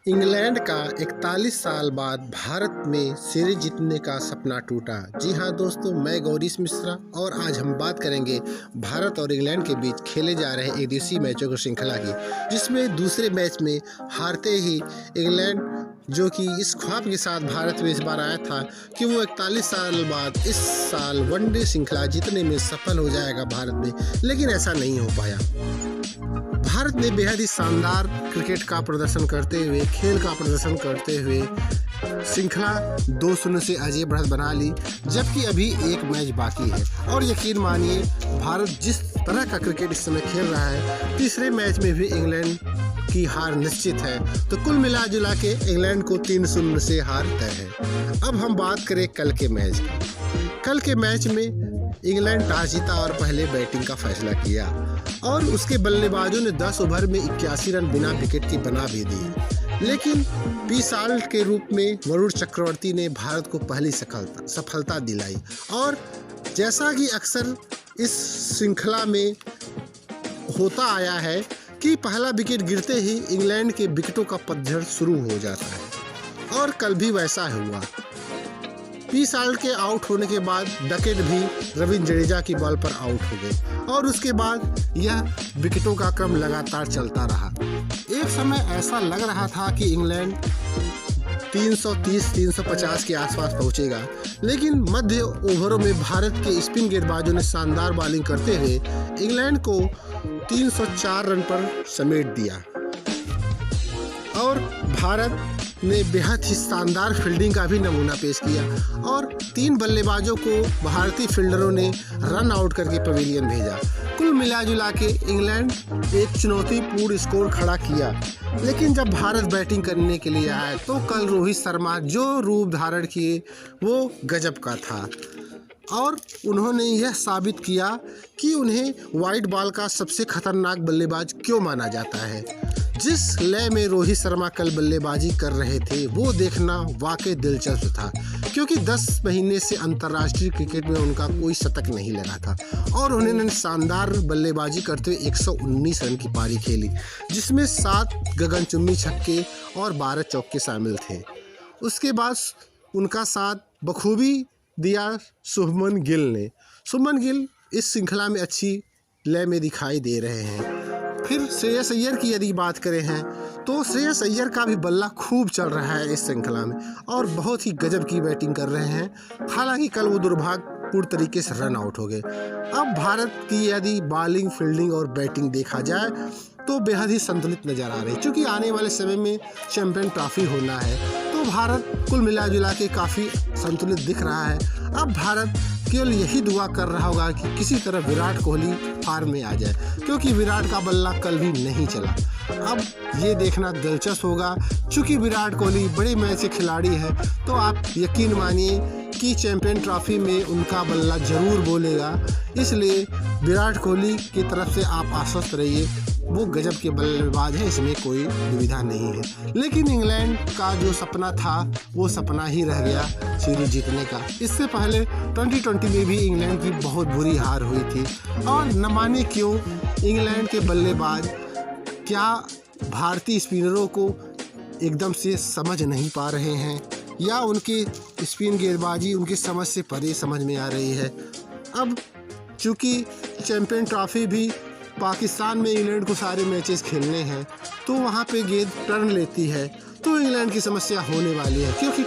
England का 41 साल बाद भारत में सीरीज जीतने का सपना टूटा। जी हाँ दोस्तों, मैं गौरीश मिश्रा और आज हम बात करेंगे भारत और इंग्लैंड के बीच खेले जा रहे एक दिवसीय मैचों की श्रृंखला की, जिसमें दूसरे मैच में हारते ही इंग्लैंड, जो कि इस ख्वाब के साथ भारत में इस बार आया था कि वो 41 साल बाद इस साल वनडे श्रृंखला जीतने में सफल हो जाएगा भारत में, लेकिन ऐसा नहीं हो पाया। भारत ने बेहद ही शानदार क्रिकेट का प्रदर्शन करते हुए, खेल का प्रदर्शन करते हुए श्रृंखला 2-0 से अजय बढ़त बना ली, जबकि अभी एक मैच बाकी है। और यकीन मानिए, भारत जिस तरह का क्रिकेट इस समय खेल रहा है, तीसरे मैच में भी इंग्लैंड की हार निश्चित है। तो कुल मिला जुला के इंग्लैंड को 3-0 से हार तय है। अब हम बात करें कल के मैच की। कल के मैच में इंग्लैंड टॉस जीता और पहले बैटिंग का फैसला किया और उसके बल्लेबाजों ने 10 ओवर में 81 रन बिना विकेट के बना भी दिए। लेकिन 20 साल के रूप में वरुण चक्रवर्ती ने भारत को पहली सफलता दिलाई। और जैसा कि अक्सर इस श्रृंखला में होता आया है कि पहला विकेट गिरते ही इंग्लैंड के विकेटों का पतझड़ शुरू हो जाता है, और कल भी वैसा हुआ। 20 साल के आउट होने के बाद डकेट भी रविंद्र जडेजा की बॉल पर आउट हो गए और उसके बाद यह विकेटों का क्रम लगातार चलता रहा। एक समय ऐसा लग रहा था कि इंग्लैंड 330-350 के आसपास पहुंचेगा, लेकिन मध्य ओवरों में भारत के स्पिन गेंदबाजों ने शानदार बॉलिंग करते हुए इंग्लैंड को 304 रन पर समेट दिया। और भारत ने बेहद ही शानदार फील्डिंग का भी नमूना पेश किया और 3 बल्लेबाजों को भारतीय फील्डरों ने रन आउट करके पवेलियन भेजा। कुल मिला जुला के इंग्लैंड एक चुनौतीपूर्ण स्कोर खड़ा किया, लेकिन जब भारत बैटिंग करने के लिए आया तो कल रोहित शर्मा जो रूप धारण किए वो गजब का था। और उन्होंने यह साबित किया कि उन्हें वाइट बॉल का सबसे खतरनाक बल्लेबाज क्यों माना जाता है। जिस लय में रोहित शर्मा कल बल्लेबाजी कर रहे थे वो देखना वाकई दिलचस्प था, क्योंकि 10 महीने से अंतर्राष्ट्रीय क्रिकेट में उनका कोई शतक नहीं लगा था और उन्होंने शानदार बल्लेबाजी करते हुए 119 रन की पारी खेली, जिसमें 7 गगनचुंबी छक्के और 12 चौके शामिल थे। उसके बाद उनका साथ बखूबी दिया शुभमन गिल ने। शुभमन गिल इस श्रृंखला में अच्छी लय में दिखाई दे रहे हैं। फिर श्रेयस अय्यर की यदि बात करें हैं तो श्रेयस अय्यर का भी बल्ला खूब चल रहा है इस श्रृंखला में और बहुत ही गजब की बैटिंग कर रहे हैं। हालांकि कल वो दुर्भाग्यपूर्ण तरीके से रन आउट हो गए। अब भारत की यदि बॉलिंग, फील्डिंग और बैटिंग देखा जाए तो बेहद ही संतुलित नजर आ रही है, क्योंकि आने वाले समय में चैंपियन ट्रॉफी होना है। तो भारत कुल मिला जुला के काफ़ी संतुलित दिख रहा है। अब भारत केवल यही दुआ कर रहा होगा कि किसी तरह विराट कोहली फार्म में आ जाए, क्योंकि विराट का बल्ला कल भी नहीं चला। अब ये देखना दिलचस्प होगा, चूँकि विराट कोहली बड़े मैच के खिलाड़ी है, तो आप यकीन मानिए कि चैंपियन ट्रॉफी में उनका बल्ला जरूर बोलेगा। इसलिए विराट कोहली की तरफ से आप आश्वस्त रहिए, वो गजब के बल्लेबाज है, इसमें कोई दुविधा नहीं है। लेकिन इंग्लैंड का जो सपना था वो सपना ही रह गया सीरीज जीतने का। इससे पहले 2020 में भी इंग्लैंड की बहुत बुरी हार हुई थी, और न माने क्यों इंग्लैंड के बल्लेबाज क्या भारतीय स्पिनरों को एकदम से समझ नहीं पा रहे हैं, या उनके स्पिन गेंदबाजी उनकी समझ से परे समझ में आ रही है। अब चूँकि चैंपियन ट्रॉफी भी पाकिस्तान में इंग्लैंड को सारे मैचेस खेलने हैं, तो वहाँ पे गेंद टर्न लेती है, तो इंग्लैंड की समस्या होने वाली है, क्योंकि